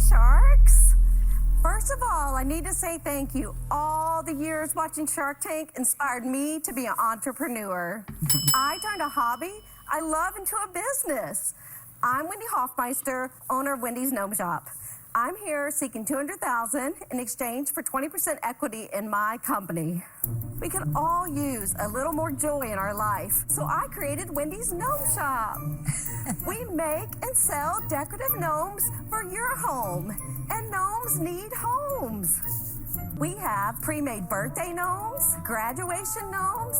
Sharks. First of all, I need to say thank you. All the years watching Shark Tank inspired me to be an entrepreneur. I turned a hobby I love into a business. I'm Wendy Hoffmeister, owner of Wendy's Gnome Shop. I'm here seeking $200,000 in exchange for 20% equity in my company. We could all use a little more joy in our life, so I created Wendy's Gnome Shop. We make and sell decorative gnomes for your home, and gnomes need homes. We have pre-made birthday gnomes, graduation gnomes,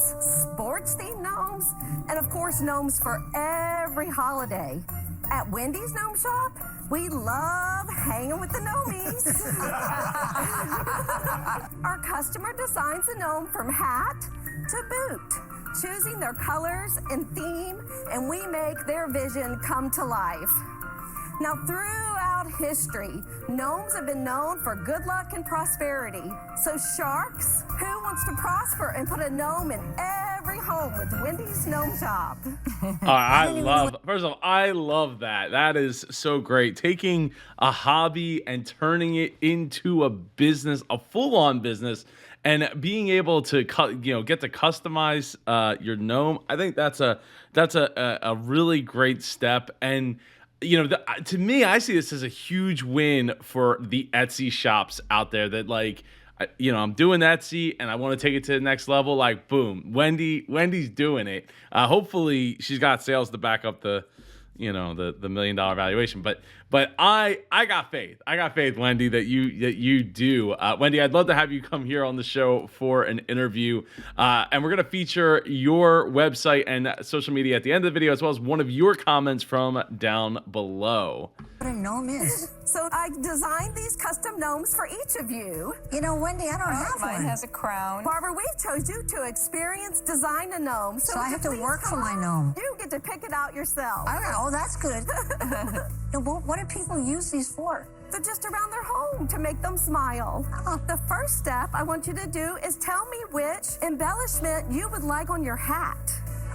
sports-themed gnomes, and of course gnomes for every holiday. At Wendy's Gnome Shop, we love hanging with the gnomies. Our customer designs the gnome from hat to boot, choosing their colors and theme, and we make their vision come to life. Now, throughout history, gnomes have been known for good luck and prosperity. So, sharks, who wants to prosper and put a gnome in every home with Wendy's Gnome Shop? First of all, I love that. That is so great. Taking a hobby and turning it into a business, a full-on business, and being able to get to customize your gnome. I think that's a really great step. And to me, I see this as a huge win for the Etsy shops out there that I'm doing Etsy and I want to take it to the next level. Like, boom, Wendy's doing it. Hopefully she's got sales to back up the $1 million valuation. But I got faith. I got faith, Wendy, that you do. Wendy, I'd love to have you come here on the show for an interview. And we're going to feature your website and social media at the end of the video, as well as one of your comments from down below. What a gnome is. So I designed these custom gnomes for each of you. You know, Wendy, I don't have Mine one. has a crown. Barbara, we've chose you to experience design a gnome. So I have to please work for come my on. gnome. You get to pick it out yourself. All right, oh, that's good. What do people use these for? They're just around their home to make them smile. The first step I want you to do is tell me which embellishment you would like on your hat.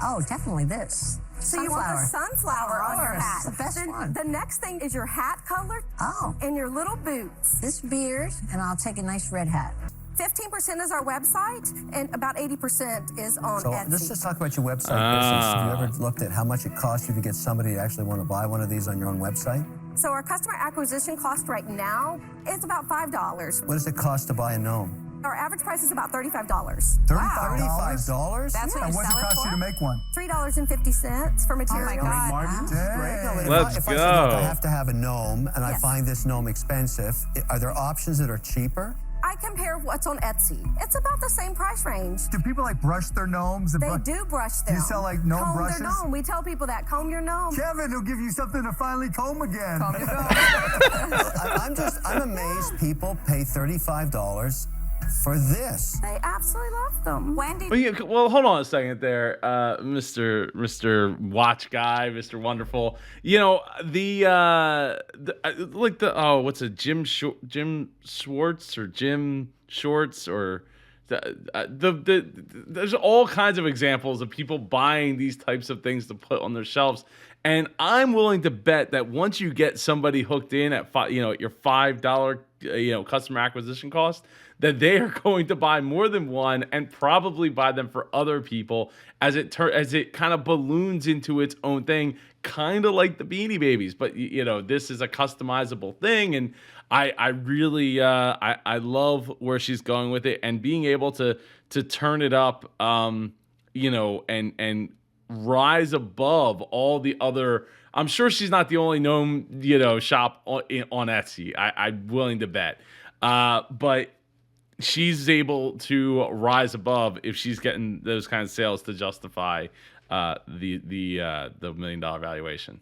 Oh, definitely this. So you want the sunflower on your hat. The best one. The next thing is your hat color and your little boots. This beard, and I'll take a nice red hat. 15% is our website, and about 80% is on Etsy. Let's just talk about your website business. Have you ever looked at how much it costs you to get somebody to actually want to buy one of these on your own website? So our customer acquisition cost right now is about $5. What does it cost to buy a gnome? Our average price is about $35. $35? That's what And you what's sell it it cost for? you to make one? $3.50 for materials. God. Dang. Let's if go. I said, look, I have to have a gnome, and I Yes. find this gnome expensive, are there options that are cheaper? I compare what's on Etsy. It's about the same price range. Do people brush their gnomes? And They do brush them. You sell gnome comb brushes? Their gnome. We tell people that. Comb your gnome. Kevin will give you something to finally comb again. Comb your gnome. I'm amazed people pay $35 for this. They absolutely love them. Wendy, Well, hold on a second there, Mr. Watch Guy, Mr. Wonderful. What's it, Jim Schwartz or Jim Shorts or there's all kinds of examples of people buying these types of things to put on their shelves. And I'm willing to bet that once you get somebody hooked in at your $5 customer acquisition cost, that they are going to buy more than one and probably buy them for other people as it kind of balloons into its own thing, kind of like the Beanie Babies. But this is a customizable thing, and I really I love where she's going with it, and being able to turn it up, and rise above all the other. I'm sure she's not the only gnome shop on Etsy. I'm willing to bet, but she's able to rise above if she's getting those kind of sales to justify the $1 million valuation.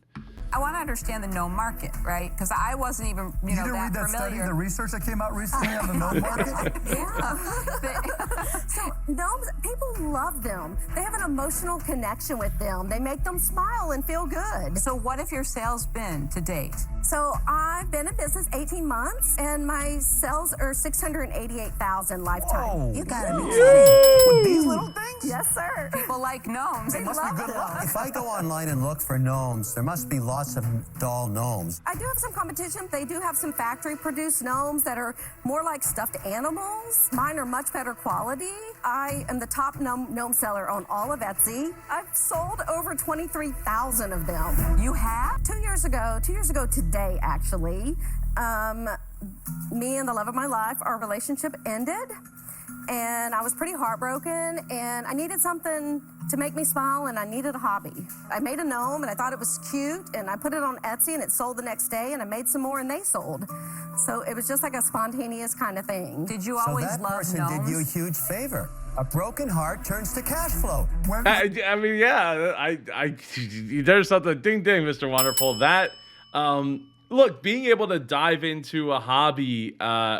I want to understand the gnome market, right? Because I wasn't even, You didn't read that study, the research that came out recently on the gnome market? So gnomes, people love them. They have an emotional connection with them. They make them smile and feel good. So what have your sales been to date? So I've been in business 18 months, and my sales are 688,000 lifetime. Oh, You gotta be With kidding. these little things? Yes, sir. People like gnomes. They must be love good them. luck. if I go online and look for gnomes, there must be lots of doll gnomes. I do have some competition. They do have some factory-produced gnomes that are more like stuffed animals. Mine are much better quality. I am the top gnome seller on all of Etsy. I've sold over 23,000 of them. You have? 2 years ago today, actually, me and the love of my life, our relationship ended. And I was pretty heartbroken, and I needed something to make me smile, and I needed a hobby. I made a gnome, and I thought it was cute, and I put it on Etsy, and it sold the next day, and I made some more, and they sold. So it was just like a spontaneous kind of thing. Did you So always that love person gnomes? did you a huge favor. A broken heart turns to cash flow. I mean, yeah, there's something. Ding, ding, Mr. Wonderful. That, look, being able to dive into a hobby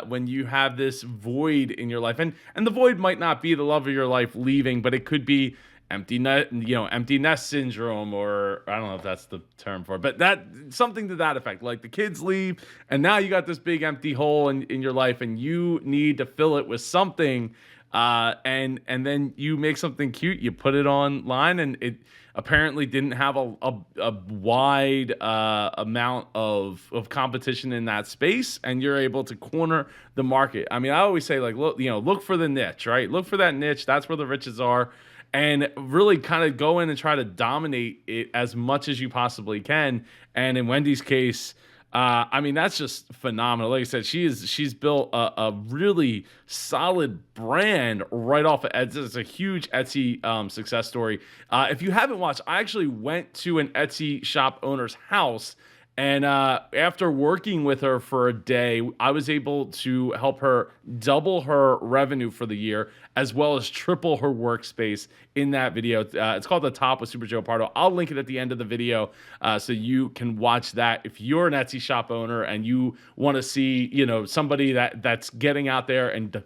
when you have this void in your life, and the void might not be the love of your life leaving, but it could be empty nest syndrome, or I don't know if that's the term for it, but that something to that effect. Like the kids leave, and now you got this big empty hole in your life, and you need to fill it with something. And then you make something cute, you put it online, and it apparently didn't have a wide amount of competition in that space, and you're able to corner the market. I mean, I always say, like, look for the niche, right? Look for that niche. That's where the riches are, and really kind of go in and try to dominate it as much as you possibly can. And in Wendy's case, I mean, that's just phenomenal. Like I said, she's built a really solid brand right off of Etsy. It's a huge Etsy success story. If you haven't watched, I actually went to an Etsy shop owner's house, and after working with her for a day, I was able to help her double her revenue for the year, as well as triple her workspace in that video. It's called The Top with Super Joe Pardo. I'll link it at the end of the video so you can watch that. If you're an Etsy shop owner and you want to see, somebody that's getting out there and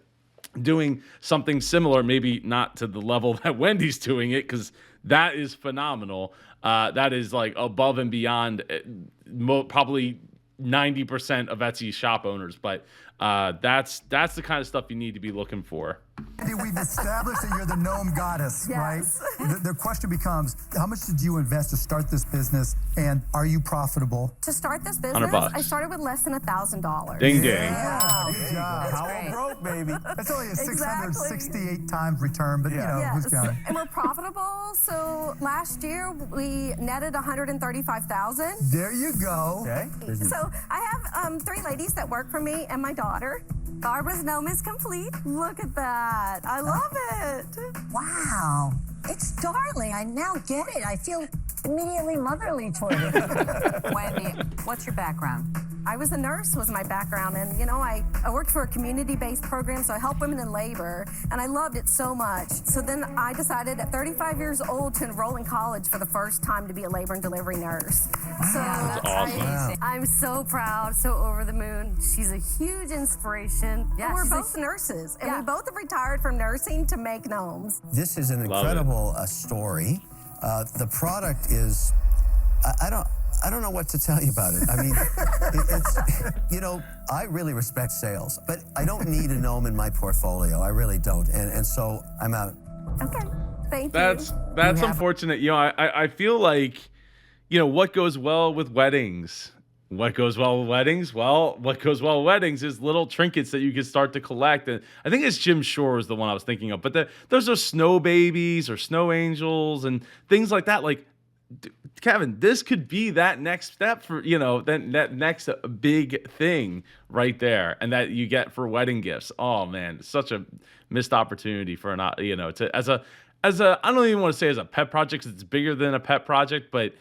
doing something similar, maybe not to the level that Wendy's doing it, because that is phenomenal. That is like above and beyond probably 90% of Etsy shop owners, but that's the kind of stuff you need to be looking for. Wendy, we've established that you're the gnome goddess, Yes. right? The question becomes, how much did you invest to start this business, and are you profitable? To start this business, $100. I started with less than $1,000. Ding, ding. Yeah, good job. That's great. broke, baby. That's only a Exactly. 668 times return, but who's Yes, counting? and we're profitable. So last year we netted 135,000. There you go. Okay. So I have 3 ladies that work for me and my daughter. Barbara's gnome is complete. Look at that. I love it. Wow. It's darling. I now get it. I feel immediately motherly toward it. Wendy, what's your background? I was a nurse was my background, and I worked for a community-based program, so I helped women in labor, and I loved it so much. So then I decided at 35 years old to enroll in college for the first time to be a labor and delivery nurse. So That's awesome. I'm so proud, so over the moon. She's a huge inspiration. Yeah, And we're she's a- both nurses, and Yeah. we both have retired from nursing to make gnomes. This is an Love it. incredible story. The product is, I don't know what to tell you about it. I mean, I really respect sales, but I don't need a gnome in my portfolio. I really don't. And so I'm out. Okay, thank you. That's unfortunate. I feel like, what goes well with weddings? What goes well with weddings? Well, what goes well with weddings is little trinkets that you can start to collect. And I think it's Jim Shore is the one I was thinking of. But those are snow babies or snow angels and things like that. Like, Kevin, this could be that next step for, that next big thing right there, and that you get for wedding gifts. Oh man, such a missed opportunity for I don't even want to say as a pet project, 'cause it's bigger than a pet project, but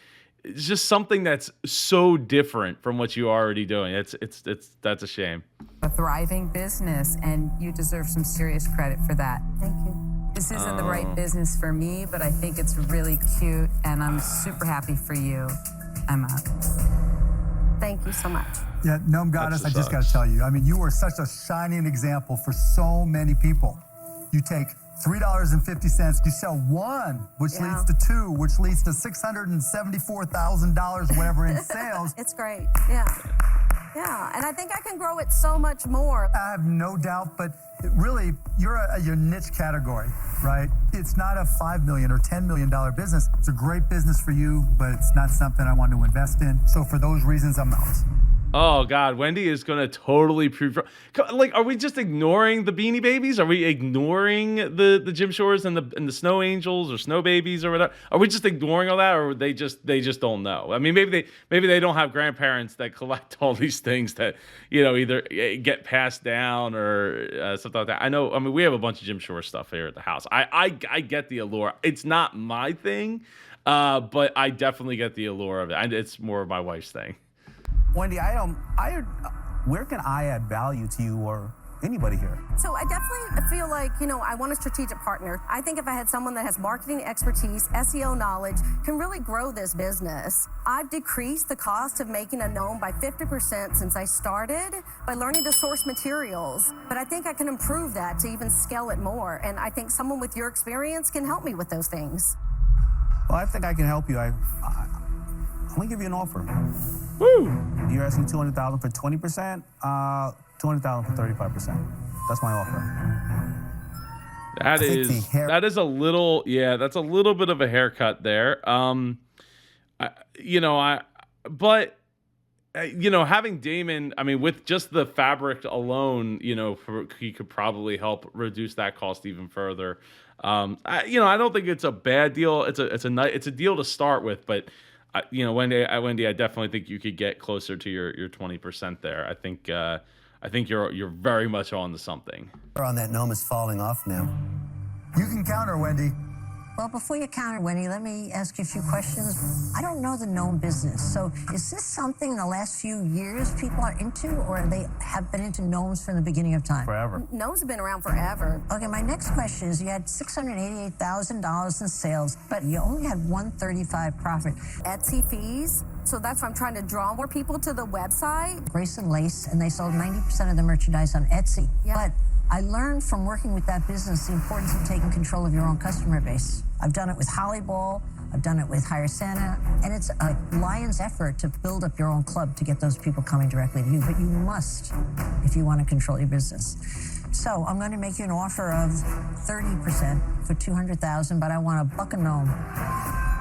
it's just something that's so different from what you're already doing. That's a shame. A thriving business, and you deserve some serious credit for that. Thank you. This isn't the right business for me, but I think it's really cute, and I'm super happy for you. I'm out. Thank you so much. Yeah, Gnome Goddess, I just got to sucks. tell you, I mean, you are such a shining example for so many people. You take $3.50. You sell one, which leads to two, which leads to $674,000, whatever in sales. It's great. Yeah. Yeah. And I think I can grow it so much more. I have no doubt, but really, you're your niche category, right? It's not a $5 million or $10 million business. It's a great business for you, but it's not something I want to invest in. So for those reasons, I'm out. Oh God, Wendy is gonna totally prove. Like, are we just ignoring the Beanie Babies? Are we ignoring the Jim Shores and the Snow Angels or Snow Babies or whatever? Are we just ignoring all that, or they just don't know? I mean, maybe they don't have grandparents that collect all these things that either get passed down or something like that. I know. I mean, we have a bunch of Jim Shores stuff here at the house. I get the allure. It's not my thing, but I definitely get the allure of it. It's more of my wife's thing. Wendy, where can I add value to you or anybody here? So I definitely feel like, I want a strategic partner. I think if I had someone that has marketing expertise, SEO knowledge, can really grow this business. I've decreased the cost of making a gnome by 50% since I started by learning to source materials. But I think I can improve that to even scale it more. And I think someone with your experience can help me with those things. Well, I think I can help you. I'm gonna give you an offer. Woo! You're asking $200,000 for 20%, $200,000 for 35%. That's my offer. That is a little, that's a little bit of a haircut there. Having Damon, I mean, with just the fabric alone, he could probably help reduce that cost even further. I don't think it's a bad deal. It's a deal to start with, but Wendy, I definitely think you could get closer to your 20% there. I think you're very much on to something. On that gnome is falling off now. You can counter, Wendy. Well, before you counter, Wendy, let me ask you a few questions. I don't know the gnome business, so is this something in the last few years people are into, or they have been into gnomes from the beginning of time? Forever. Gnomes have been around forever. Okay, my next question is, you had $688,000 in sales, but you only had $135 profit. Etsy fees. So that's why I'm trying to draw more people to the website. Grace and Lace, and they sold 90% of the merchandise on Etsy. Yeah. But I learned from working with that business the importance of taking control of your own customer base. I've done it with Hollyball, I've done it with Hire Santa, and it's a lion's effort to build up your own club to get those people coming directly to you, but you must if you want to control your business. So I'm going to make you an offer of 30% for $200,000, but I want $1 a gnome.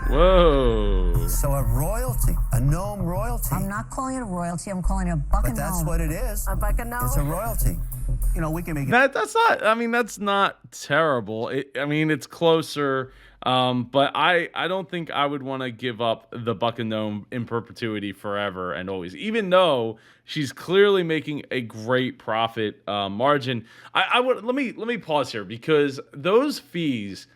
Whoa. So a royalty, a gnome royalty. I'm not calling it a royalty, I'm calling it $1 a gnome. But that's what it is. $1 a gnome. It's a royalty. We can make it. That's not terrible. It's closer. But I don't think I would want to give up the Buck and Gnome in perpetuity forever and always, even though she's clearly making a great profit margin. I would let me pause here, because those fees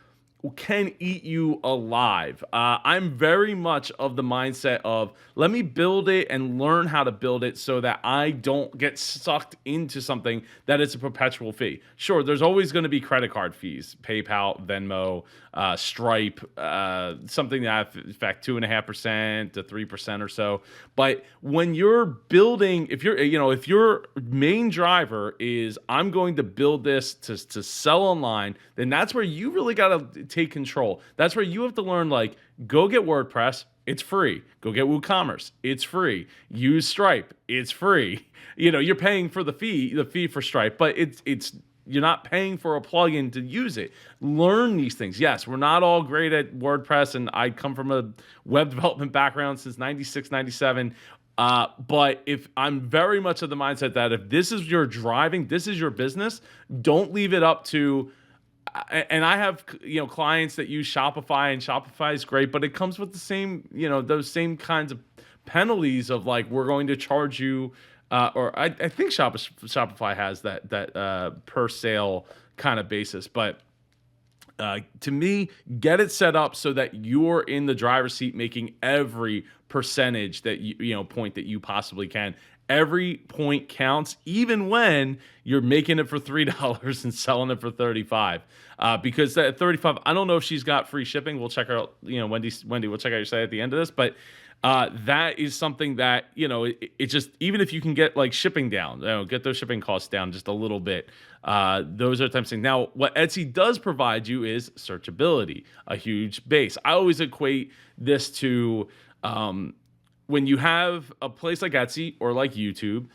can eat you alive. I'm very much of the mindset of, let me build it and learn how to build it so that I don't get sucked into something that is a perpetual fee. Sure, there's always going to be credit card fees, PayPal, Venmo, Stripe, something that affect 2.5% to 3% or so. But when you're building, if your main driver is, I'm going to build this to sell online, then that's where you really got to take control. That's where you have to learn, go get WordPress. It's free. Go get WooCommerce. It's free. Use Stripe. It's free. You're paying for the fee for Stripe, but it's you're not paying for a plugin to use it. Learn these things. Yes, we're not all great at WordPress, and I come from a web development background since 96, 97. But if I'm very much of the mindset that if this is your driving, this is your business, don't leave it up to. And I have clients that use Shopify, and Shopify is great, but it comes with the same those same kinds of penalties of we're going to charge you, or I think Shopify has that per sale kind of basis. But to me, get it set up so that you're in the driver's seat, making every percentage that point that you possibly can. Every point counts, even when you're making it for $3 and selling it for $35. Because at $35, I don't know if she's got free shipping. We'll check out, Wendy, we'll check out your site at the end of this. But that is something that, it just, even if you can get like shipping down, get those shipping costs down just a little bit. Those are the types of things. Now, what Etsy does provide you is searchability, a huge base. I always equate this to when you have a place like Etsy or like YouTube,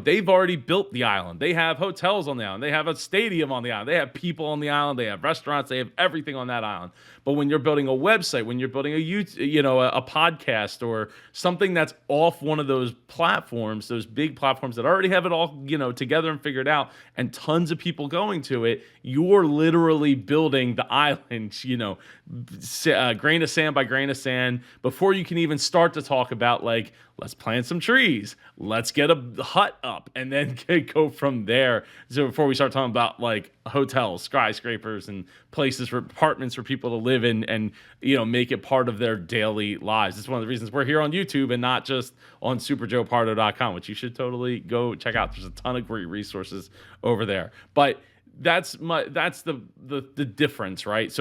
they've already built the island. They have hotels on the island. They have a stadium on the island. They have people on the island. They have restaurants. They have everything on that island. But when you're building a website, when you're building a YouTube, a podcast or something that's off one of those platforms, those big platforms that already have it all, together and figured out, and tons of people going to it, you're literally building the island, grain of sand by grain of sand, before you can even start to talk about like, let's plant some trees, let's get a hut up, and then go from there. So before we start talking about like hotels, skyscrapers, and places for apartments for people to live in, and make it part of their daily lives. It's one of the reasons we're here on YouTube and not just on superjoepardo.com, which you should totally go check out. There's a ton of great resources over there. But that's the difference, right?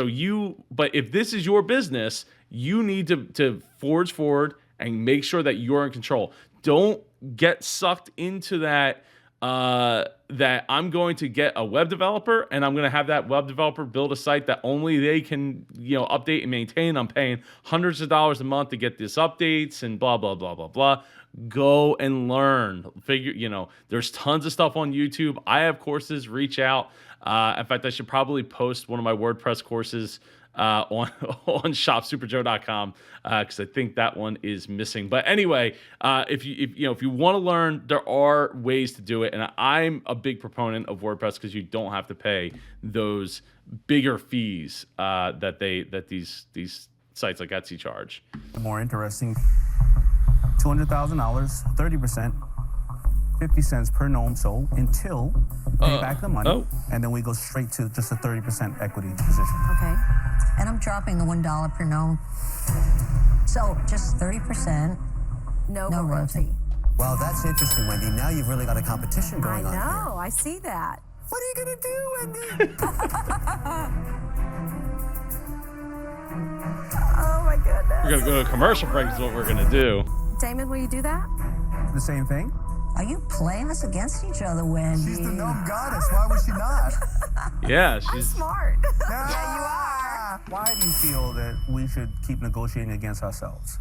But if this is your business, you need to forge forward and make sure that you're in control. Don't get sucked into that that I'm going to get a web developer and I'm going to have that web developer build a site that only they can, update and maintain. I'm paying hundreds of dollars a month to get these updates and blah, blah, blah, blah, blah. Go and learn. There's tons of stuff on YouTube. I have courses, reach out. In fact, I should probably post one of my WordPress courses on shopsuperjoe.com because I think that one is missing. But anyway, if you want to learn, there are ways to do it, and I'm a big proponent of WordPress because you don't have to pay those bigger fees that these sites like Etsy charge. More interesting. $200,000, 30%, 50 cents per gnome sold until pay back the money, and then we go straight to just a 30% equity position. Okay. And I'm dropping the $1 per gnome. So just 30%. No royalty. royalty. Well, that's interesting, Wendy. Now you've really got a competition going on here. I know. I see that. What are you going to do, Wendy? Oh, my goodness. We're going to go to a commercial break is what we're going to do. Damon, will you do that? The same thing. Are you playing us against each other, Wendy? She's the gnome goddess. Why would she not? Yeah, I'm smart. Yeah, you are. Why do you feel that we should keep negotiating against ourselves?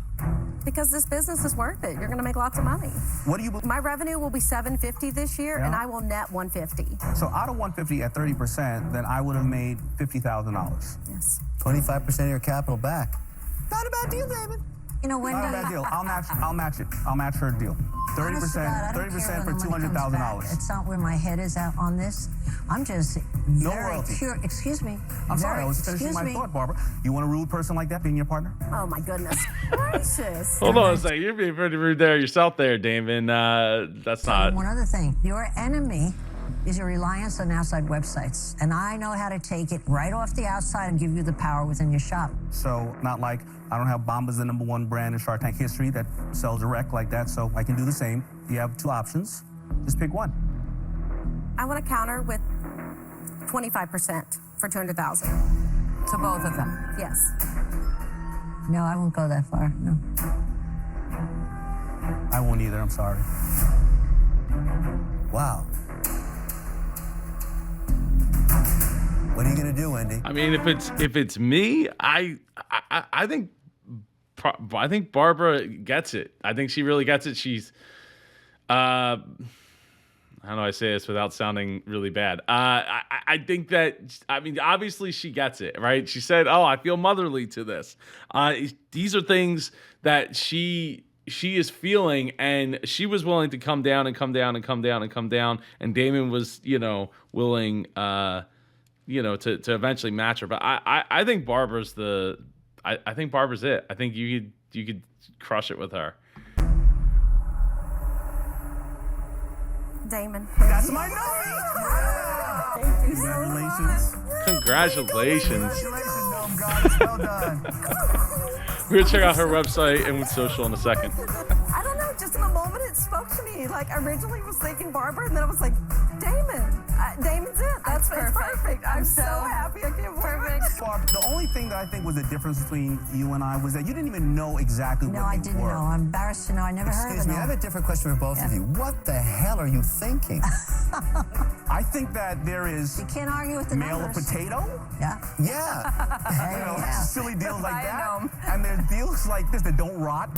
Because this business is worth it. You're going to make lots of money. What do you? My revenue will be $750 this year, and Yeah. I will net $150. So out of 150 at 30%, then I would have made $50,000. Yes. 25% of your capital back. Not a bad deal, David. Wendy. Not a bad deal. I'll match it. I'll match her deal. 30%, 30% for $200,000. It's not where my head is at on this. I'm just No very royalty. Excuse me. I'm sorry, I was finishing excuse my me. thought, Barbara. You want a rude person like that being your partner? Oh, my goodness. Gracious. Hold on a second. You're being pretty rude there yourself there, Damon. That's not... One other thing. Your enemy is your reliance on outside websites. And I know how to take it right off the outside and give you the power within your shop. So not like I don't have Bombas, the #1 brand in Shark Tank history that sells direct like that, so I can do the same. You have two options. Just pick one. I want to counter with 25% for $200,000. To both of them. Yes. No, I won't go that far. No. I won't either, I'm sorry. Wow. What are you going to do, Wendy? I mean, if it's me, I think Barbara gets it. I think she really gets it. She's how do I say this without sounding really bad? I think that, I mean, obviously she gets it, right? She said, "Oh, I feel motherly to this." These are things that she is feeling, and she was willing to come down and come down and come down and come down, and Damon was, willing, to eventually match her. But I think Barbara's I think Barbara's it. I think you could crush it with her. Damon. That's my number! Thank you so Congratulations. Congratulations. Congratulations, gnome goddess. Well done. We're gonna check out her website and with social in a second. I don't know, just in the moment it spoke to me. Like, I originally was thinking Barbara, and then I was like, Damon. Damon's it. That's perfect. I'm so happy. I can't believe it. Barb, the only thing that I think was the difference between you and I was that you didn't even know exactly No, what I they didn't were. know. I'm embarrassed to know. I never heard of Excuse it. me, I have a different question for both of you. What the hell are you thinking? I think that there is You can't argue with the mail a numbers. potato, Yeah. Yeah. you know, Yeah. silly deals like Buy a that, gnome. and there's deals like this that don't rot.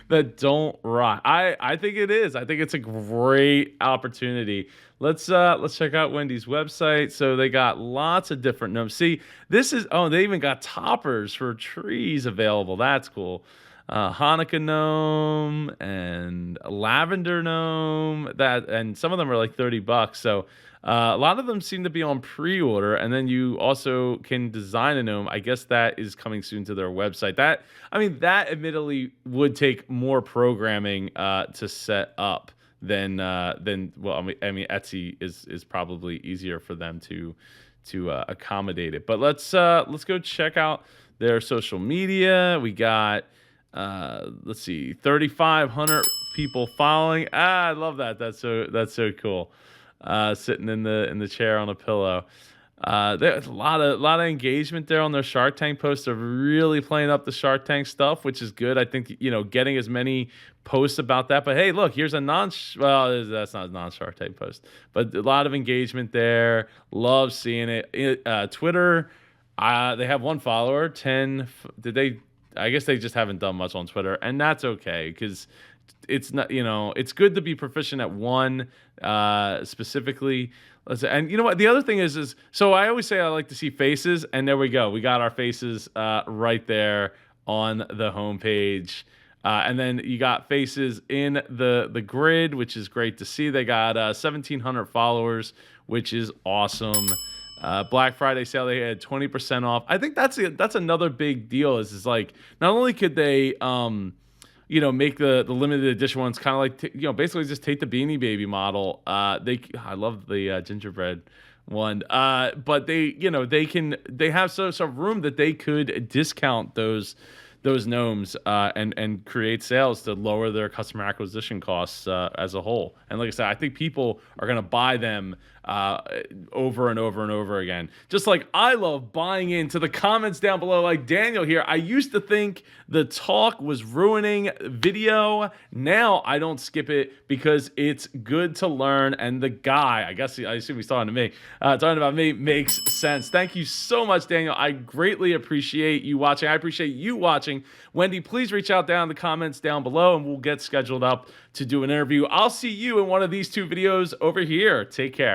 That don't rot. I think it is. I think it's a great opportunity. Let's check out Wendy's website. So they got lots of different gnomes. See, this is they even got toppers for trees available. That's cool. Hanukkah gnome and lavender gnome, and some of them are like $30. So a lot of them seem to be on pre-order, and then you also can design a gnome. I guess that is coming soon to their website. That admittedly would take more programming to set up than well, I mean Etsy is probably easier for them to accommodate it. But let's go check out their social media. We got let's see, 3,500 people following. I love that. That's so cool. Sitting in the chair on a pillow. There's a lot of engagement there on their Shark Tank posts. They're really playing up the Shark Tank stuff, which is good. I think getting as many posts about that. But hey, look, here's a that's not a non-Shark Tank post, but a lot of engagement there. Love seeing it. Twitter, they have one follower. 10. Did they? I guess they just haven't done much on Twitter, and that's okay because it's not, it's good to be proficient at one specifically. And you know what? The other thing is so I always say I like to see faces, and there we go. We got our faces right there on the homepage. And then you got faces in the grid, which is great to see. They got 1,700 followers, which is awesome. Black Friday sale, they had 20% off. I think that's another big deal. Is like not only could they make the limited edition ones kind of like basically just take the Beanie Baby model. I love the gingerbread one. But they have some room that they could discount those gnomes and create sales to lower their customer acquisition costs as a whole. And like I said, I think people are going to buy them over and over and over again. Just like I love buying into the comments down below, like Daniel here. I used to think the talk was ruining video. Now I don't skip it because it's good to learn. And the guy, I assume he's talking about me, makes sense. Thank you so much, Daniel. I greatly appreciate you watching. I appreciate you watching. Wendy, please reach out down in the comments down below and we'll get scheduled up to do an interview. I'll see you in one of these two videos over here. Take care.